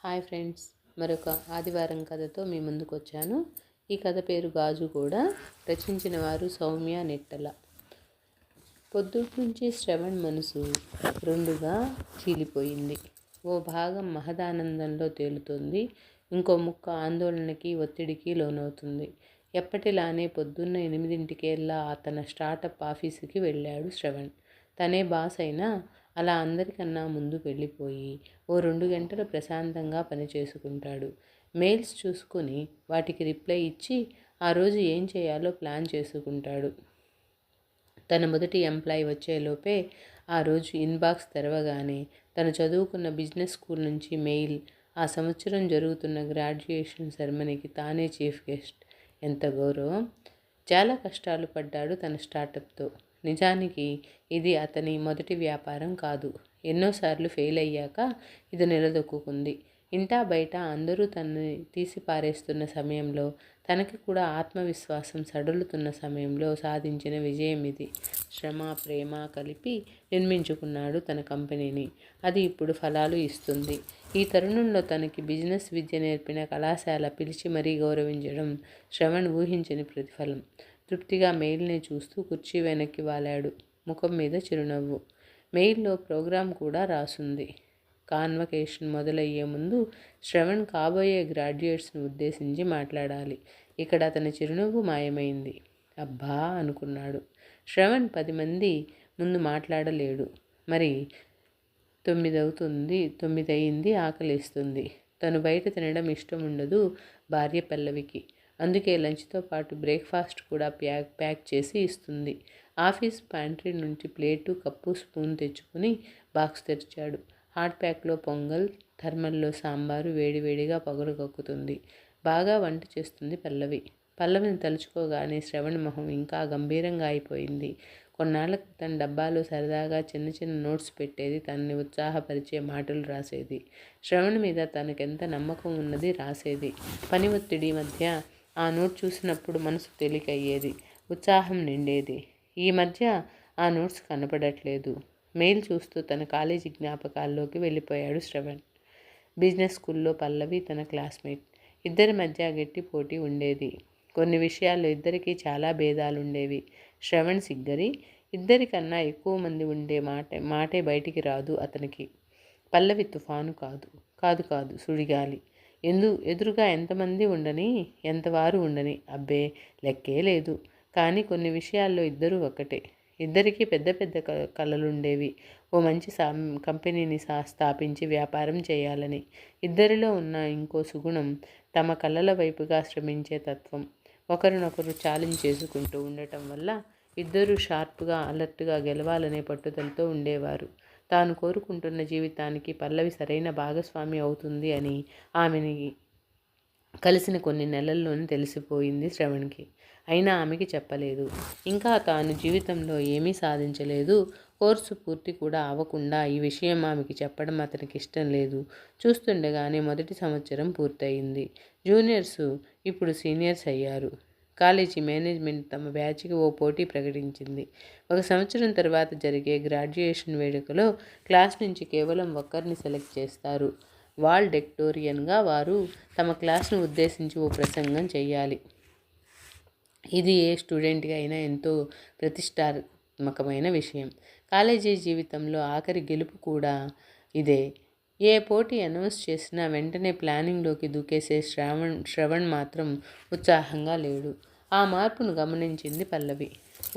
Hi friends, మరొక ఆదివారం కథతో మీ ముందుకు వచ్చాను. ఈ కథ పేరు గాజు కూడా. రచించిన వారు సౌమ్య నెట్టల. పొద్దున్నుంచి శ్రవణ్ మనసు రెండుగా చీలిపోయింది. ఓ భాగం మహదానందంలో తేలుతోంది, ఇంకో ముక్క ఆందోళనకి ఒత్తిడికి లోనవుతుంది. ఎప్పటిలానే పొద్దున్న 8 తన స్టార్టప్ ఆఫీసుకి వెళ్ళాడు శ్రవణ్. తనే బాస్ అయినా అలా అందరికన్నా ముందు వెళ్ళిపోయి ఓ 2 గంటలు ప్రశాంతంగా పనిచేసుకుంటాడు. మెయిల్స్ చూసుకుని వాటికి రిప్లై ఇచ్చి ఆ రోజు ఏం చేయాలో ప్లాన్ చేసుకుంటాడు. తన మొదటి ఎంప్లాయ్ వచ్చేలోపే ఆ రోజు ఇన్బాక్స్ తెరవగానే తను చదువుకున్న బిజినెస్ స్కూల్ నుంచి మెయిల్, ఆ సంవత్సరం జరుగుతున్న గ్రాడ్యుయేషన్ సెరమనీకి తానే చీఫ్ గెస్ట్. ఎంత గౌరవం! చాలా కష్టాలు పడ్డాడు తన స్టార్టప్తో. నిజానికి ఇది అతని మొదటి వ్యాపారం కాదు. ఎన్నోసార్లు ఫెయిల్ అయ్యాక ఇది నిలదొక్కుంది. ఇంటా బయట అందరూ తనని తీసి పారేస్తున్న సమయంలో, తనకి కూడా ఆత్మవిశ్వాసం సడలుతున్న సమయంలో సాధించిన విజయం ఇది. శ్రమ, ప్రేమ కలిపి నిర్మించుకున్నాడు తన కంపెనీని. అది ఇప్పుడు ఫలాలు ఇస్తుంది. ఈ తరుణంలో తనకి బిజినెస్ విద్య నేర్పిన కళాశాల పిలిచి మరీ గౌరవించడం శ్రవణ్ ఊహించని ప్రతిఫలం. తృప్తిగా మెయిల్ని చూస్తూ కుర్చీ వెనక్కి వాలాడు. ముఖం మీద చిరునవ్వు. మెయిల్లో ప్రోగ్రాం కూడా రాసుంది. కాన్వకేషన్ మొదలయ్యే ముందు శ్రవణ్ కాబోయే గ్రాడ్యుయేట్స్ని ఉద్దేశించి మాట్లాడాలి. ఇక్కడ అతని చిరునవ్వు మాయమైంది. అబ్బా అనుకున్నాడు. శ్రవణ్ 10 మంది ముందు మాట్లాడలేడు. మరి 9 అయింది, ఆకలిస్తుంది. తను బయట తినడం ఇష్టం ఉండదు భార్య పల్లవికి. అందుకే లంచ్తో పాటు బ్రేక్ఫాస్ట్ కూడా ప్యాక్ చేసి ఇస్తుంది. ఆఫీస్ ప్యాంట్రీ నుంచి ప్లేటు, కప్పు, స్పూన్ తెచ్చుకుని బాక్స్ తెరిచాడు. హాట్ ప్యాక్లో పొంగల్, థర్మల్లో సాంబారు వేడివేడిగా పొగరు కక్కుతుంది. బాగా వంట చేస్తుంది పల్లవి. పల్లవిని తలుచుకోగానే శ్రవణ్ మొహం ఇంకా గంభీరంగా అయిపోయింది. కొన్నాళ్ల క్రితం డబ్బాలో సరదాగా చిన్న చిన్న నోట్స్ పెట్టేది, తనని ఉత్సాహపరిచే మాటలు రాసేది. శ్రవణ్ మీద తనకెంత నమ్మకం ఉన్నది రాసేది. పని ఒత్తిడి మధ్య ఆ నోట్ చూసినప్పుడు మనసు తేలికయ్యేది, ఉత్సాహం నిండేది. ఈ మధ్య ఆ నోట్స్ కనపడట్లేదు. మెయిల్ చూస్తూ తన కాలేజీ జ్ఞాపకాల్లోకి వెళ్ళిపోయాడు శ్రవణ్. బిజినెస్ స్కూల్లో పల్లవి తన క్లాస్మేట్. ఇద్దరి మధ్య గట్టి పోటీ ఉండేది. కొన్ని విషయాల్లో ఇద్దరికీ చాలా భేదాలుండేవి. శ్రవణ్ సిగ్గరి. ఇద్దరికన్నా ఎక్కువ మంది ఉండే మాటే బయటికి రాదు అతనికి. పల్లవి తుఫాను కాదు సుడిగాలి. ఎదురుగా ఎంతమంది ఉండని, ఎంతవారు ఉండని, అబ్బే లెక్కే లేదు. కానీ కొన్ని విషయాల్లో ఇద్దరూ ఒక్కటే. ఇద్దరికీ పెద్ద పెద్ద కలలుండేవి. ఓ మంచి కంపెనీని స్థాపించి వ్యాపారం చేయాలని. ఇద్దరిలో ఉన్న ఇంకో సుగుణం తమ కలల వైపుగా శ్రమించే తత్వం. ఒకరినొకరు ఛాలెంజ్ చేసుకుంటూ ఉండటం వల్ల ఇద్దరూ షార్ప్గా, అలర్ట్గా గెలవాలనే పట్టుదలతో ఉండేవారు. తాను కోరుకుంటున్న జీవితానికి పల్లవి సరైన భాగస్వామి అవుతుంది అని ఆమెని కలిసిన కొన్ని నెలల్లోనే తెలిసిపోయింది శ్రవణ్కి. అయినా ఆమెకి చెప్పలేదు. ఇంకా తాను జీవితంలో ఏమీ సాధించలేదు, కోర్సు పూర్తి కూడా అవ్వకుండా ఈ విషయం ఆమెకి చెప్పడం అతనికి ఇష్టం లేదు. చూస్తుండగానే మొదటి సంవత్సరం పూర్తయింది. జూనియర్స్ ఇప్పుడు సీనియర్స్ అయ్యారు. కాలేజీ మేనేజ్మెంట్ తమ బ్యాచ్కి ఓ పోటీ ప్రకటించింది. 1 సంవత్సరం తర్వాత జరిగే గ్రాడ్యుయేషన్ వేడుకలో క్లాస్ నుంచి కేవలం ఒక్కరిని సెలెక్ట్ చేస్తారు. వాల్డెక్టోరియన్గా వారు తమ క్లాస్ను ఉద్దేశించి ఓ ప్రసంగం చేయాలి. ఇది ఏ స్టూడెంట్కి అయినా ఎంతో ప్రతిష్టాత్మకమైన విషయం. కాలేజీ జీవితంలో ఆఖరి గెలుపు కూడా ఇదే. ఏ పోటీ అనౌన్స్ చేసినా వెంటనే ప్లానింగ్లోకి దూకేసే శ్రవణ్ మాత్రం ఉత్సాహంగా లేడు. ఆ మార్పును గమనించింది పల్లవి.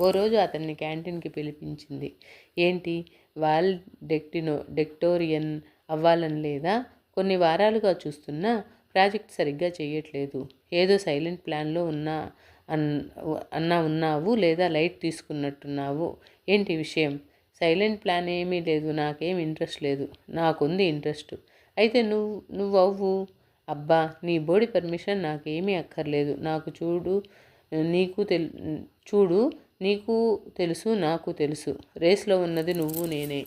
ఓ రోజు అతన్ని క్యాంటీన్కి పిలిపించింది. ఏంటి, వాల్డెక్టోరియన్ అవ్వాలని లేదా? కొన్ని వారాలుగా చూస్తున్నా ప్రాజెక్ట్ సరిగ్గా చేయట్లేదు. ఏదో సైలెంట్ ప్లాన్లో ఉన్నావు, లేదా లైట్ తీసుకున్నట్టున్నావు. ఏంటి విషయం? సైలెంట్ ప్లాన్ ఏమీ లేదు. నాకేం ఇంట్రెస్ట్ లేదు. నాకుంది ఇంట్రెస్ట్. అయితే నువ్వు అవ్వు. అబ్బా, నీ బోడి పర్మిషన్ నాకేమీ అక్కర్లేదు. నీకు తెలుసు, నాకు తెలుసు. రేస్లో ఉన్నది నువ్వు నేనే.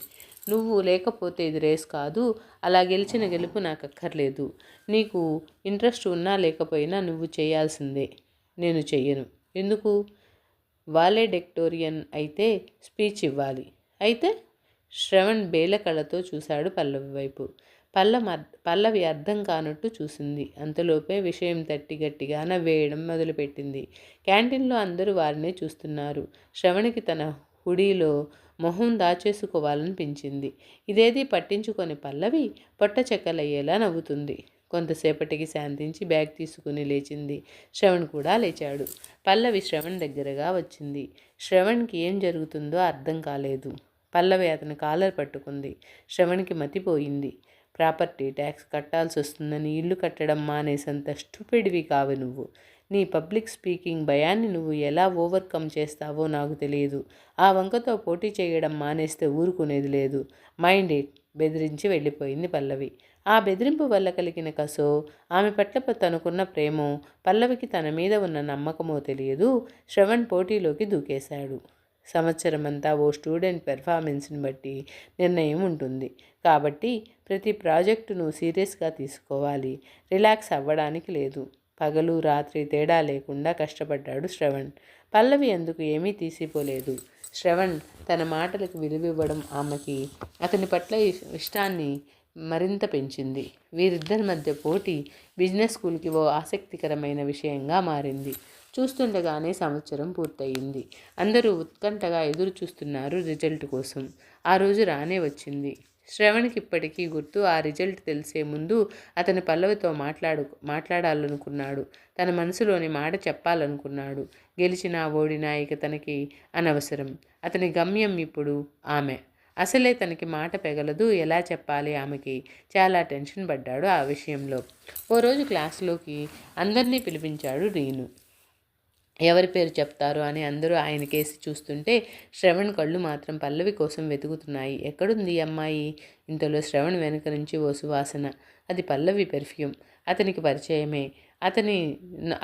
నువ్వు లేకపోతే ఇది రేస్ కాదు. అలా గెలిచిన గెలుపు నాకు అక్కర్లేదు. నీకు ఇంట్రెస్ట్ ఉన్నా లేకపోయినా నువ్వు చేయాల్సిందే. నేను చెయ్యను. ఎందుకు? వాలెడెక్టోరియన్ అయితే స్పీచ్ ఇవ్వాలి. అయితే? శ్రవణ్ బేల కళ్ళతో చూశాడు పల్లవి వైపు. పల్లవి అర్థం కానట్టు చూసింది. అంతలోపే విషయం తట్టి గట్టిగా నవ్వేయడం మొదలుపెట్టింది. క్యాంటీన్లో అందరూ వారినే చూస్తున్నారు. శ్రవణికి తన హుడీలో మొహం దాచేసుకోవాలనిపించింది. ఇదేదీ పట్టించుకొని పల్లవి పొట్ట చెక్కలయ్యేలా నవ్వుతుంది. కొంతసేపటికి శాంతించి బ్యాగ్ తీసుకుని లేచింది. శ్రవణ్ కూడా లేచాడు. పల్లవి శ్రవణ్ దగ్గరగా వచ్చింది. శ్రవణ్కి ఏం జరుగుతుందో అర్థం కాలేదు. పల్లవి అతని కాలర్ పట్టుకుంది. శ్రవణ్కి మతిపోయింది. ప్రాపర్టీ ట్యాక్స్ కట్టాల్సి వస్తుందని ఇల్లు కట్టడం మానేసంత స్టూపిడ్వి కావు నువ్వు. నీ పబ్లిక్ స్పీకింగ్ భయాన్ని నువ్వు ఎలా ఓవర్కమ్ చేస్తావో నాకు తెలియదు. ఆ వంకతో పోటీ చేయడం మానేస్తే ఊరుకునేది లేదు. మైండ్ ఇట్ బెదిరించి వెళ్ళిపోయింది పల్లవి. ఆ బెదిరింపు వల్ల కలిగిన కసో, ఆమె పట్ల తనకున్న ప్రేమో, పల్లవికి తన మీద ఉన్న నమ్మకమో తెలియదు. శ్రవణ్ పోటీలోకి దూకేశాడు. సంవత్సరమంతా ఓ స్టూడెంట్ పెర్ఫార్మెన్స్ని బట్టి నిర్ణయం ఉంటుంది. కాబట్టి ప్రతి ప్రాజెక్టును సీరియస్గా తీసుకోవాలి. రిలాక్స్ అవ్వడానికి లేదు. పగలు రాత్రి తేడా లేకుండా కష్టపడ్డాడు శ్రవణ్. పల్లవి అందుకు ఏమీ తీసిపోలేదు. శ్రవణ్ తన మాటలకు విలువివ్వడం ఆమెకి అతని పట్ల ఇష్టాన్ని మరింత పెంచింది. వీరిద్దరి మధ్య పోటీ బిజినెస్ స్కూల్కి ఓ ఆసక్తికరమైన విషయంగా మారింది. చూస్తుండగానే సంవత్సరం పూర్తయింది. అందరూ ఉత్కంఠగా ఎదురు చూస్తున్నారు రిజల్ట్ కోసం. ఆ రోజు రానే వచ్చింది. శ్రవణ్కి ఇప్పటికీ గుర్తు. ఆ రిజల్ట్ తెలిసే ముందు అతను పల్లవితో మాట్లాడాలనుకున్నాడు. తన మనసులోని మాట చెప్పాలనుకున్నాడు. గెలిచినా ఓడినా ఇక తనకి అనవసరం. అతని గమ్యం ఇప్పుడు ఆమె. అసలే తనకి మాట పెగలదు. ఎలా చెప్పాలి ఆమెకి? చాలా టెన్షన్ పడ్డాడు ఆ విషయంలో. ఓ రోజు క్లాసులోకి అందరినీ పిలిపించాడు రీను. ఎవరి పేరు చెప్తారు అని అందరూ ఆయన కేసి చూస్తుంటే శ్రవణ్ కళ్ళు మాత్రం పల్లవి కోసం వెతుకుతున్నాయి. ఎక్కడుంది అమ్మాయి? ఇంతలో శ్రవణ్ వెనుక నుంచి ఓ సువాసన. అది పల్లవి పెర్ఫ్యూమ్. అతనికి పరిచయమే.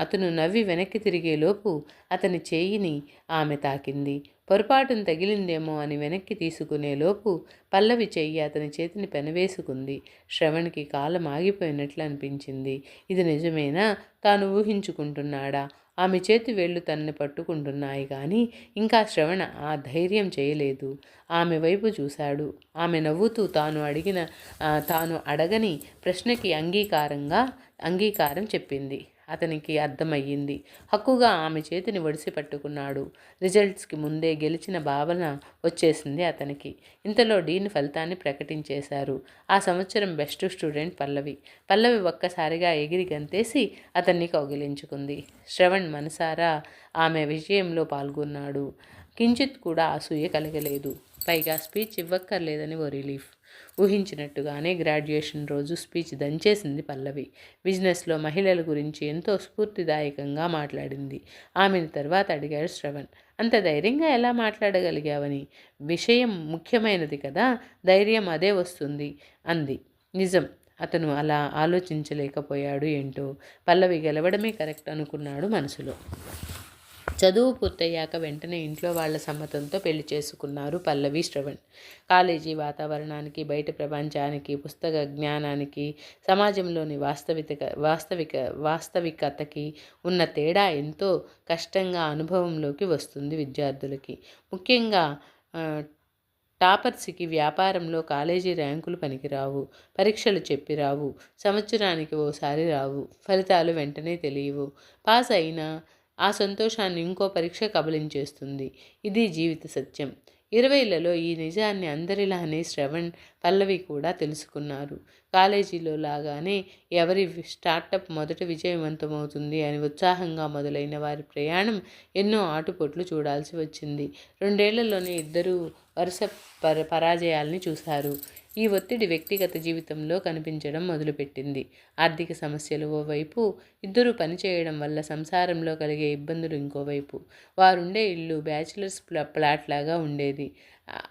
అతను నవ్వి వెనక్కి తిరిగేలోపు అతని చేయిని ఆమె తాకింది. పొరపాటును తగిలిందేమో అని వెనక్కి తీసుకునేలోపు పల్లవి చెయ్యి అతని చేతిని పెనవేసుకుంది. శ్రవణ్కి కాలం ఆగిపోయినట్లు అనిపించింది. ఇది నిజమేనా? తాను ఊహించుకుంటున్నాడా? ఆమె చేతి వేళ్లు తనని పట్టుకుంటున్నాయి కానీ ఇంకా శ్రవణ ఆ ధైర్యం చేయలేదు. ఆమె వైపు చూశాడు. ఆమె నవ్వుతూ తాను అడగని ప్రశ్నకి అంగీకారం చెప్పింది. అతనికి అర్థమయ్యింది. హక్కుగా ఆమె చేతిని ఒడిసి పట్టుకున్నాడు. రిజల్ట్స్కి ముందే గెలిచిన భావన వచ్చేసింది అతనికి. ఇంతలో డీన్ ఫలితాన్ని ప్రకటించేశారు. ఆ సంవత్సరం బెస్ట్ స్టూడెంట్ పల్లవి. పల్లవి ఒక్కసారిగా ఎగిరి గంతేసి అతన్ని కౌగిలించుకుంది. శ్రవణ్ మనసారా ఆమె విజయంలో పాల్గొన్నాడు. కించిత్ కూడా అసూయ కలగలేదు. పైగా స్పీచ్ ఇవ్వక్కర్లేదని ఓ రిలీఫ్. ఊహించినట్టుగానే గ్రాడ్యుయేషన్ రోజు స్పీచ్ దంచేసింది పల్లవి. బిజినెస్లో మహిళల గురించి ఎంతో స్ఫూర్తిదాయకంగా మాట్లాడింది. ఆమెను తర్వాత అడిగాడు శ్రవణ్. అంత ధైర్యంగా ఎలా మాట్లాడగలిగావని? విషయం ముఖ్యమైనది కదా, ధైర్యం అదే వస్తుంది అంది. నిజం. అతను అలా ఆలోచించలేకపోయాడు. ఏంటో పల్లవి గెలవడమే కరెక్ట్ అనుకున్నాడు మనసులో. చదువు పూర్తయ్యాక వెంటనే ఇంట్లో వాళ్ల సమ్మతంతో పెళ్లి చేసుకున్నారు పల్లవి శ్రవణ్. కాలేజీ వాతావరణానికి, బయట ప్రపంచానికి, పుస్తక జ్ఞానానికి, సమాజంలోని వాస్తవికతకి ఉన్న తేడా ఎంతో కష్టంగా అనుభవంలోకి వస్తుంది విద్యార్థులకి. ముఖ్యంగా టాపర్స్కి వ్యాపారంలో కాలేజీ ర్యాంకులు పనికిరావు, పరీక్షలు చెప్పిరావు, సంవత్సరానికి ఓసారి రావు, ఫలితాలు వెంటనే తెలియవు. పాస్ అయినా ఆ సంతోషాన్ని ఇంకో పరీక్ష కబళించేస్తుంది. ఇది జీవిత సత్యం. 20లలో ఈ నిజాన్ని అందరిలానే శ్రవణ్, పల్లవి కూడా తెలుసుకున్నారు. కాలేజీలో లాగానే ఎవరి స్టార్టప్ మొదట విజయవంతమవుతుంది అని ఉత్సాహంగా మొదలైన వారి ప్రయాణం ఎన్నో ఆటుపోట్లు చూడాల్సి వచ్చింది. 2 ఏళ్లలోనే ఇద్దరూ వరుస పరాజయాల్ని చూశారు. ఈ ఒత్తిడి వ్యక్తిగత జీవితంలో కనిపించడం మొదలుపెట్టింది. ఆర్థిక సమస్యలు ఓవైపు, ఇద్దరూ పనిచేయడం వల్ల సంసారంలో కలిగే ఇబ్బందులు ఇంకోవైపు. వారుండే ఇల్లు బ్యాచిలర్స్ ఫ్లాట్ లాగా ఉండేది.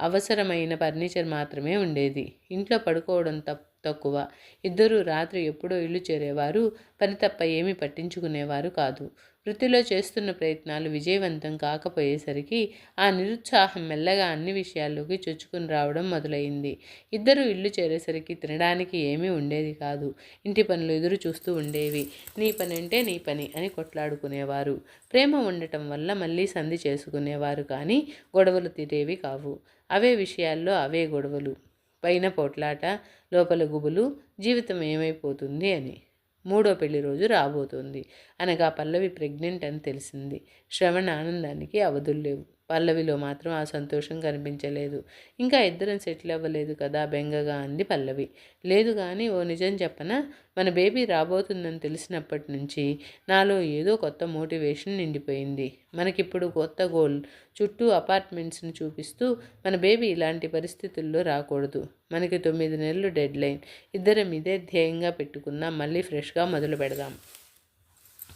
అవసరమైన ఫర్నిచర్ మాత్రమే ఉండేది. ఇంట్లో పడుకోవడం తక్కువ. ఇద్దరూ రాత్రి ఎప్పుడో ఇల్లు చేరేవారు. పని తప్ప ఏమీ పట్టించుకునేవారు కాదు. వృత్తిలో చేస్తున్న ప్రయత్నాలు విజయవంతం కాకపోయేసరికి ఆ నిరుత్సాహం మెల్లగా అన్ని విషయాల్లోకి చొచ్చుకుని రావడం మొదలైంది. ఇద్దరూ ఇల్లు చేరేసరికి తినడానికి ఏమీ ఉండేది కాదు. ఇంటి పనులు ఎదురు చూస్తూ ఉండేవి. నీ పని అంటే నీ పని అని కొట్లాడుకునేవారు. ప్రేమ ఉండటం వల్ల మళ్ళీ సంధి చేసుకునేవారు కానీ గొడవలు తీరేవి కావు. అవే విషయాల్లో అవే గొడవలు. పైన పోట్లాట, లోపల గుబులు, జీవితం ఏమైపోతుంది అని. మూడో పెళ్లి రోజు రాబోతోంది అనగా పల్లవి ప్రెగ్నెంట్ అని తెలిసింది. శ్రవణ్ ఆనందానికి అవధులు లేవు. పల్లవిలో మాత్రం ఆ సంతోషం కనిపించలేదు. ఇంకా ఇద్దరం సెటిల్ అవ్వలేదు కదా బెంగగా అంది పల్లవి. లేదు కానీ ఓ నిజం చెప్పనా, మన బేబీ రాబోతుందని తెలిసినప్పటి నుంచి నాలో ఏదో కొత్త మోటివేషన్ నిండిపోయింది. మనకిప్పుడు కొత్త గోల్, చుట్టూ అపార్ట్మెంట్స్ని చూపిస్తూ మన బేబీ ఇలాంటి పరిస్థితుల్లో రాకూడదు. మనకి 9 నెలలు డెడ్ లైన్. ఇద్దరం ఇదే ధ్యేయంగా పెట్టుకుందాం. మళ్ళీ ఫ్రెష్గా మొదలు పెడదాం,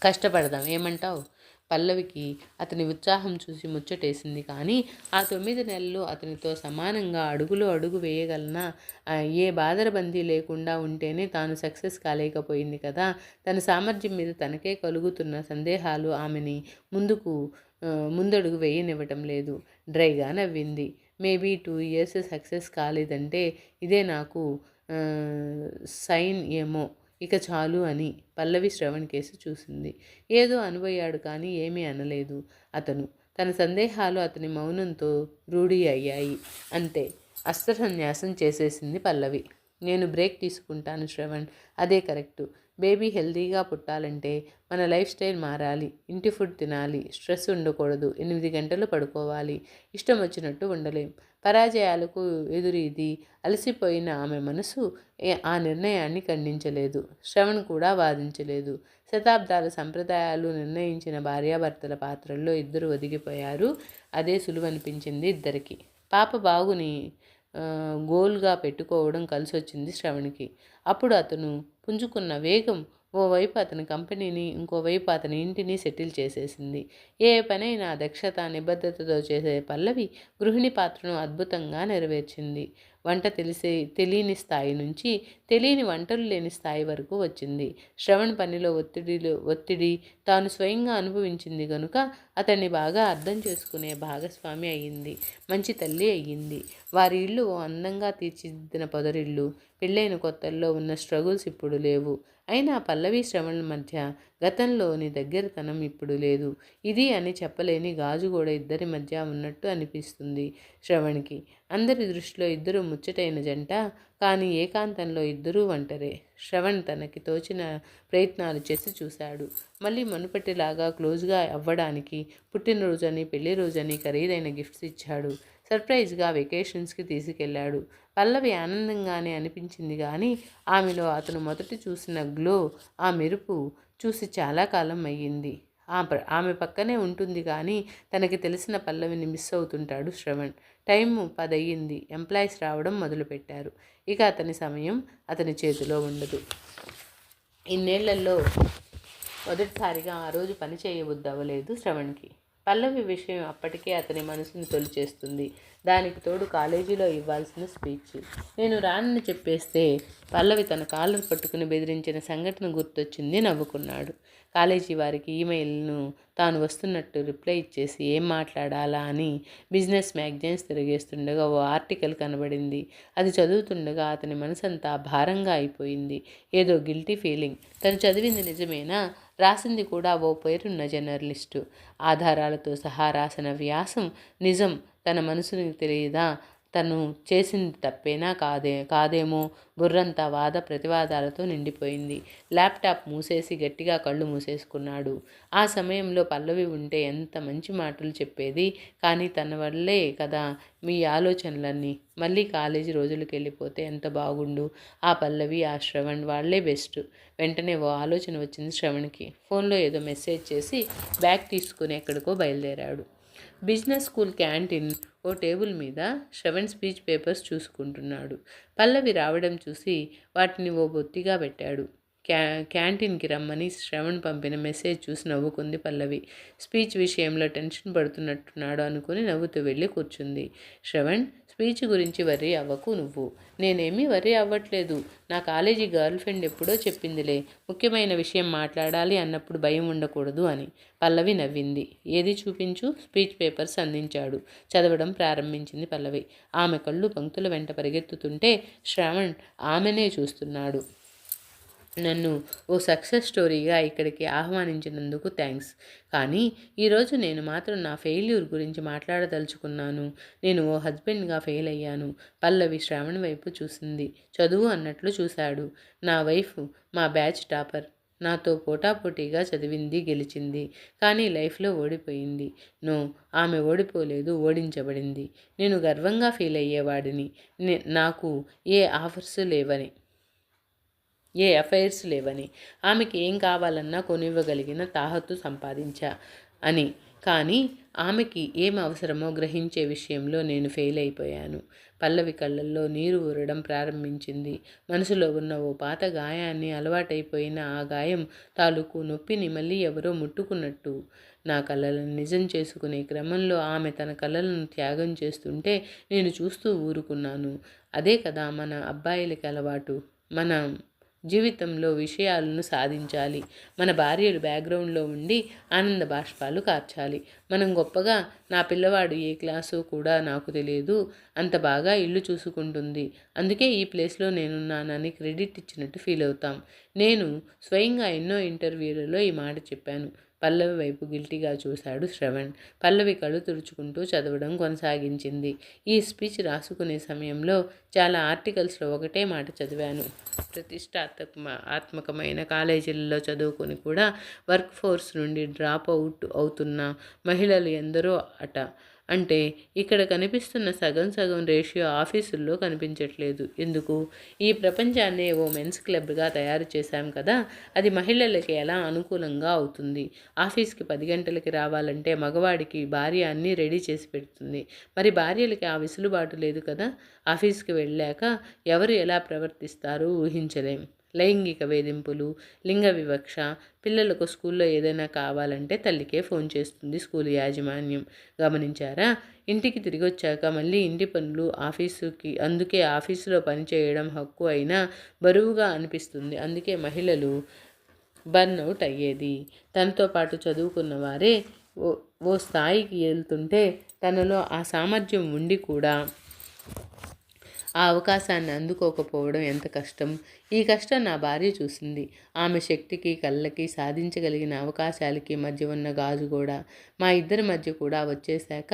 కష్టపడదాం. ఏమంటావు? పల్లవికి అతని ఉత్సాహం చూసి ముచ్చటేసింది. కానీ ఆ 9 నెలలు అతనితో సమానంగా అడుగు వేయగలనా? ఏ బాదరబందీ లేకుండా ఉంటేనే తాను సక్సెస్ కాలేకపోయింది కదా. తన సామర్థ్యం మీద తనకే కలుగుతున్న సందేహాలు ఆమెని ముందడుగు వేయనివ్వటం లేదు. డ్రైగా నవ్వింది. మేబీ 2 years సక్సెస్ కాలేదంటే ఇదే నాకు సైన్ ఏమో, ఇక చాలు అని. పల్లవి శ్రవణ్ కేసు చూసింది. ఏదో అనుభవాడు కానీ ఏమీ అనలేదు అతను. తన సందేహాలు అతని మౌనంతో రూఢి అయ్యాయి. అంతే, అస్త్రసన్యాసం చేసేసింది పల్లవి. నేను బ్రేక్ తీసుకుంటాను శ్రవణ్, అదే కరెక్టు. బేబీ హెల్తీగా పుట్టాలంటే మన లైఫ్ స్టైల్ మారాలి. ఇంటి ఫుడ్ తినాలి, స్ట్రెస్ ఉండకూడదు, 8 గంటలు పడుకోవాలి. ఇష్టం వచ్చినట్టు ఉండలేం. పరాజయాలకు ఎదురీది అలసిపోయిన ఆమె మనసు ఆ నిర్ణయాన్ని ఖండించలేదు. శ్రవణ్ కూడా వాదించలేదు. శతాబ్దాల సంప్రదాయాలు నిర్ణయించిన భార్యాభర్తల పాత్రల్లో ఇద్దరు ఒదిగిపోయారు. అదే సులువనిపించింది ఇద్దరికి. పాప బాగుని గోల్గా పెట్టుకోవడం కలిసొచ్చింది శ్రవణ్కి. అప్పుడు అతను పుంజుకున్న వేగం ఓవైపు అతని కంపెనీని, ఇంకోవైపు అతని ఇంటిని సెటిల్ చేసేసింది. ఏ పనైనా దక్షత, నిబద్ధతతో చేసే పల్లవి గృహిణి పాత్రను అద్భుతంగా నెరవేర్చింది. వంట తెలియని స్థాయి నుంచి తెలియని వంటలు లేని స్థాయి వరకు వచ్చింది. శ్రవణ్ పనిలో ఒత్తిడి తాను స్వయంగా అనుభవించింది గనుక అతన్ని బాగా అర్థం చేసుకునే భాగస్వామి అయ్యింది. మంచి తల్లి అయ్యింది. వారి ఇల్లు ఓ అందంగా తీర్చిదిద్దిన పొదరిల్లు. పెళ్ళైన కొత్తల్లో ఉన్న స్ట్రగుల్స్ ఇప్పుడు లేవు. అయినా పల్లవి శ్రవణ్ మధ్య గతంలోని దగ్గరతనం ఇప్పుడు లేదు. ఇది అని చెప్పలేని గాజు కూడా ఇద్దరి మధ్య ఉన్నట్టు అనిపిస్తుంది శ్రవణ్కి. అందరి దృష్టిలో ఇద్దరు ముచ్చటైన జంట, కానీ ఏకాంతంలో ఇద్దరూ ఒంటరే. శ్రవణ్ తనకి తోచిన ప్రయత్నాలు చేసి చూశాడు. మళ్ళీ మునుపటిలాగా క్లోజ్గా అవ్వడానికి పుట్టినరోజని, పెళ్లి రోజని ఖరీదైన గిఫ్ట్స్ ఇచ్చాడు. సర్ప్రైజ్గా వెకేషన్స్కి తీసుకెళ్లాడు. పల్లవి ఆనందంగానే అనిపించింది కానీ ఆమెలో అతను మొదట చూసిన గ్లో, ఆ మెరుపు చూసి చాలా కాలం అయ్యింది. ఆమె పక్కనే ఉంటుంది కానీ తనకి తెలిసిన పల్లవిని మిస్ అవుతుంటాడు శ్రవణ్. టైము 10 అయ్యింది. ఎంప్లాయీస్ రావడం మొదలుపెట్టారు. ఇక అతని సమయం అతని చేతిలో ఉండదు. ఇన్నేళ్లలో మొదటిసారిగా ఆ రోజు పని చేయబుద్దవ్వలేదు శ్రవణ్కి. పల్లవి విషయం అప్పటికే అతని మనసుని తొలిచేస్తుంది. దానికి తోడు కాలేజీలో ఇవ్వాల్సిన స్పీచ్. నేను రానని చెప్పేస్తే పల్లవి తన కాలర్ పట్టుకుని బెదిరించిన సంఘటన గుర్తొచ్చింది. నవ్వుకున్నాడు. కాలేజీ వారికి ఈమెయిల్ను తాను వస్తున్నట్టు రిప్లై ఇచ్చేసి ఏం మాట్లాడాలా అని బిజినెస్ మ్యాగజైన్స్ తిరిగేస్తుండగా ఓ ఆర్టికల్ కనబడింది. అది చదువుతుండగా అతని మనసంతా భారంగా అయిపోయింది. ఏదో గిల్టీ ఫీలింగ్. తను చదివింది నిజమేనా? రాసింది కూడా ఓ పేరున్న జర్నలిస్టు. ఆధారాలతో సహా రాసిన వ్యాసం నిజం. తన మనసునికి తెలియదా తను చేసింది తప్పేనా కాదేమో? బుర్రంతా వాద ప్రతివాదాలతో నిండిపోయింది. ల్యాప్టాప్ మూసేసి గట్టిగా కళ్ళు మూసేసుకున్నాడు. ఆ సమయంలో పల్లవి ఉంటే ఎంత మంచి మాటలు చెప్పేది. కానీ తన వల్లే కదా మీ ఆలోచనలన్నీ. మళ్ళీ కాలేజీ రోజులకు వెళ్ళిపోతే ఎంత బాగుండు. ఆ పల్లవి, ఆ శ్రవణ్ వాళ్లే బెస్ట్. వెంటనే ఓ ఆలోచన వచ్చింది శ్రవణ్కి. ఫోన్లో ఏదో మెసేజ్ చేసి బ్యాగ్ తీసుకుని ఎక్కడికో బయలుదేరాడు. బిజినెస్ స్కూల్ క్యాంటీన్ ఓ టేబుల్ మీద శ్రవణ్ స్పీచ్ పేపర్స్ చూసుకుంటున్నాడు. పల్లవి రావడం చూసి వాటిని ఓ బొత్తిగా పెట్టాడు. క్యాంటీన్కి రమ్మని శ్రవణ్ పంపిన మెసేజ్ చూసి నవ్వుకుంది పల్లవి. స్పీచ్ విషయంలో టెన్షన్ పడుతున్నట్టున్నాడు అనుకుని నవ్వుతూ వెళ్ళి కూర్చుంది. శ్రవణ్, స్పీచ్ గురించి వర్రీ అవ్వకు నువ్వు. నేనేమీ వర్రీ అవ్వట్లేదు. నా కాలేజీ గర్ల్ ఫ్రెండ్ ఎప్పుడో చెప్పిందిలే, ముఖ్యమైన విషయం మాట్లాడాలి అన్నప్పుడు భయం ఉండకూడదు అని. పల్లవి నవ్వింది. ఏది చూపించు. స్పీచ్ పేపర్స్ అందించాడు. చదవడం ప్రారంభించింది పల్లవి. ఆమె కళ్ళు పంక్తుల వెంట పరిగెత్తుతుంటే శ్రవణ్ ఆమెనే చూస్తున్నాడు. నన్ను ఓ సక్సెస్ స్టోరీగా ఇక్కడికి ఆహ్వానించినందుకు థ్యాంక్స్. కానీ ఈరోజు నేను మాత్రం నా ఫెయిల్యూర్ గురించి మాట్లాడదలుచుకున్నాను. నేను ఓ హస్బెండ్గా ఫెయిల్ అయ్యాను. పల్లవి శ్రావణ్ వైపు చూసింది. చదువు అన్నట్లు చూశాడు. నా వైఫ్ మా బ్యాచ్ టాపర్. నాతో పోటాపోటీగా చదివింది, గెలిచింది. కానీ లైఫ్లో ఓడిపోయింది. నో, ఆమె ఓడిపోలేదు, ఓడించబడింది. నేను గర్వంగా ఫీల్ అయ్యేవాడిని. నాకు ఏ ఆఫర్స్ లేవని, ఏ అఫైర్స్ లేవని, ఆమెకి ఏం కావాలన్నా కొనివ్వగలిగిన తాహతు సంపాదించా అని. కానీ ఆమెకి ఏం అవసరమో గ్రహించే విషయంలో నేను ఫెయిల్ అయిపోయాను. పల్లవి కళ్ళల్లో నీరు ఊరడం ప్రారంభించింది. మనసులో ఉన్న ఓ పాత గాయాన్ని, అలవాటైపోయిన ఆ గాయం తాలూకు నొప్పిని మళ్ళీ ఎవరో ముట్టుకున్నట్టు. నా కలలను నిజం చేసుకునే క్రమంలో ఆమె తన కలలను త్యాగం చేస్తుంటే నేను చూస్తూ ఊరుకున్నాను. అదే కదా మన అబ్బాయిలకి అలవాటు. మన జీవితంలో విషయాలను సాధించాలి. మన భార్యలు బ్యాక్గ్రౌండ్లో ఉండి ఆనంద బాష్పాలు కార్చాలి. మనం గొప్పగా, నా పిల్లవాడు ఏ క్లాసో కూడా నాకు తెలియదు, అంత బాగా ఇల్లు చూసుకుంటుంది, అందుకే ఈ ప్లేస్లో నేనున్నానని క్రెడిట్ ఇచ్చినట్టు ఫీల్ అవుతాం. నేను స్వయంగా ఎన్నో ఇంటర్వ్యూలలో ఈ మాట చెప్పాను. పల్లవి వైపు గిల్టీగా చూశాడు శ్రవణ్. పల్లవి కళ్ళు తుడుచుకుంటూ చదవడం కొనసాగించింది. ఈ స్పీచ్ రాసుకునే సమయంలో చాలా ఆర్టికల్స్లో ఒకటే మాట చదివాను. ప్రతిష్టాత్మకమైన కాలేజీలలో చదువుకొని కూడా వర్క్ ఫోర్స్ నుండి డ్రాప్ అవుట్ అవుతున్న మహిళలు ఎందరో అట. అంటే ఇక్కడ కనిపిస్తున్న సగం సగం రేషియో ఆఫీసుల్లో కనిపించట్లేదు. ఎందుకు? ఈ ప్రపంచాన్నే ఓ మెన్స్ క్లబ్గా తయారు చేశాం కదా, అది మహిళలకి ఎలా అనుకూలంగా అవుతుంది? ఆఫీస్కి 10 గంటలకి రావాలంటే మగవాడికి భార్య అన్నీ రెడీ చేసి పెడుతుంది. మరి భార్యలకి ఆ వెసులుబాటు లేదు కదా. ఆఫీస్కి వెళ్ళాక ఎవరు ఎలా ప్రవర్తిస్తారో ఊహించలేం. లైంగిక వేధింపులు, లింగ వివక్ష. పిల్లలకు స్కూల్లో ఏదైనా కావాలంటే తల్లికే ఫోన్ చేస్తుంది స్కూల్ యాజమాన్యం. గమనించారా? ఇంటికి తిరిగి వచ్చాక మళ్ళీ ఇంటి పనులు, ఆఫీసుకి. అందుకే ఆఫీసులో పనిచేయడం హక్కు అయినా బరువుగా అనిపిస్తుంది. అందుకే మహిళలు బర్న్అవుట్ అయ్యేది. తనతో పాటు చదువుకున్న వారే ఓ స్థాయికి వెళ్తుంటే తనలో ఆ సామర్థ్యం ఉండి కూడా ఆ అవకాశాన్ని అందుకోకపోవడం ఎంత కష్టం. ఈ కష్టం నా భార్య చూసింది. ఆమె శక్తికి, కళ్ళకి, సాధించగలిగిన అవకాశాలకి మధ్య ఉన్న గాజు కూడా మా ఇద్దరి మధ్య కూడా వచ్చేశాక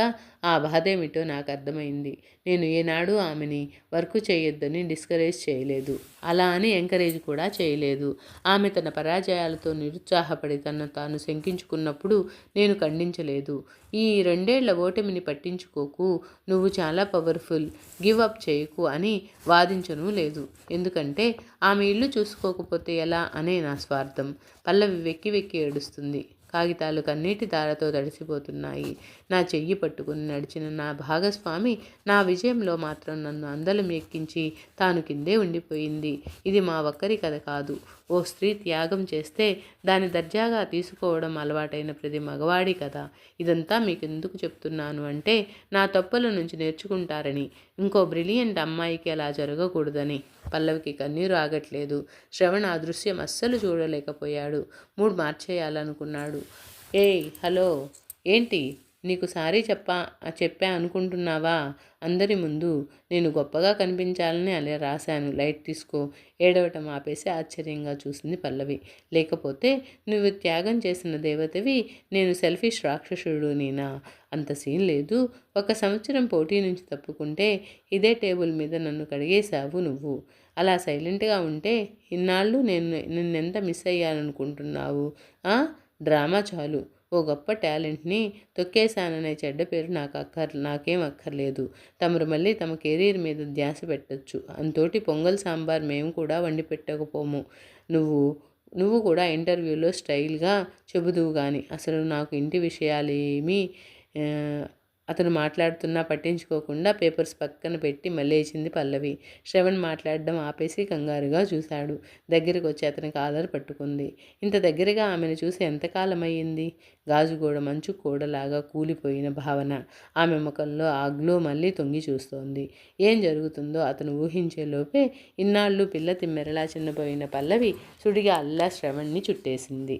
ఆ బాధేమిటో నాకు అర్థమైంది. నేను ఏనాడు ఆమెని వర్క్ చేయొద్దని డిస్కరేజ్ చేయలేదు. అలా అని ఎంకరేజ్ కూడా చేయలేదు. ఆమె తన పరాజయాలతో నిరుత్సాహపడి తనను తాను శంకించుకున్నప్పుడు నేను ఖండించలేదు. ఈ 2 ఏళ్ల ఓటమిని పట్టించుకోకు, నువ్వు చాలా పవర్ఫుల్, గివ్ అప్ చేయకు అని వాదించను లేదు. ఎందుకంటే ఆమె ఇల్లు చూసుకోకపోతే ఎలా అనే నా స్వార్థం. పల్లవి వెక్కి వెక్కి ఏడుస్తుంది. కాగితాలు కన్నీటి ధారతో తడిసిపోతున్నాయి. నా చెయ్యి పట్టుకుని నడిచిన నా భాగస్వామి నా విజయంలో మాత్రం నన్ను అందలం ఎక్కించి తాను కిందే ఉండిపోయింది. ఇది మా ఒక్కరి కథ కాదు. ఓ స్త్రీ త్యాగం చేస్తే దాన్ని దర్జాగా తీసుకోవడం అలవాటైన ప్రతి మగవాడి కథ. ఇదంతా మీకు ఎందుకు చెప్తున్నాను అంటే నా తప్పుల నుంచి నేర్చుకుంటారని, ఇంకో బ్రిలియంట్ అమ్మాయికి అలా జరగకూడదని. పల్లవికి కన్నీరు ఆగట్లేదు. శ్రవణ్ ఆ దృశ్యం అస్సలు చూడలేకపోయాడు. మూడ్ మార్చేయాలనుకున్నాడు. ఏయ్ హలో, ఏంటి నీకు సారీ చెప్పా అనుకుంటున్నావా? అందరి ముందు నేను గొప్పగా కనిపించాలని అలా రాశాను, లైట్ తీసుకో. ఏడవటం ఆపేసి ఆశ్చర్యంగా చూసింది పల్లవి. లేకపోతే నువ్వు త్యాగం చేసిన దేవతవి, నేను సెల్ఫిష్ రాక్షసుడు నేనా? అంత సీన్ లేదు. 1 సంవత్సరం పోటీ నుంచి తప్పుకుంటే ఇదే టేబుల్ మీద నన్ను కడిగేశావు నువ్వు. అలా సైలెంట్గా ఉంటే ఇన్నాళ్ళు నిన్నెంత మిస్ అయ్యాననుకుంటున్నావు? డ్రామా చాలు. ఓ గొప్ప టాలెంట్ని తొక్కేశాననే చెడ్డ పేరు నాకేం అక్కర్లేదు. తమరు మళ్ళీ తమ కెరీర్ మీద ధ్యాస పెట్టచ్చు. అంతోటి పొంగల్ సాంబార్ మేము కూడా వండి పెట్టకపోము. నువ్వు కూడా ఇంటర్వ్యూలో స్టైల్గా చెబుదువు గాని. అసలు నాకు ఇంటి విషయాలేమీ అతను మాట్లాడుతున్నా పట్టించుకోకుండా పేపర్స్ పక్కన పెట్టి మళ్ళేసింది పల్లవి. శ్రవణ్ మాట్లాడడం ఆపేసి కంగారుగా చూశాడు. దగ్గరికి వచ్చి అతని కాలర్ పట్టుకుంది. ఇంత దగ్గరగా ఆమెను చూసి ఎంతకాలం అయ్యింది? గాజుగోడ మంచు కూడలాగా కూలిపోయిన భావన. ఆమె ముఖంలో ఆ గ్లో మళ్ళీ తొంగి చూస్తోంది. ఏం జరుగుతుందో అతను ఊహించేలోపే ఇన్నాళ్ళు పిల్ల తిమ్మెరలా చిన్నపోయిన పల్లవి సుడిగా అల్లా శ్రవణ్ణి చుట్టేసింది.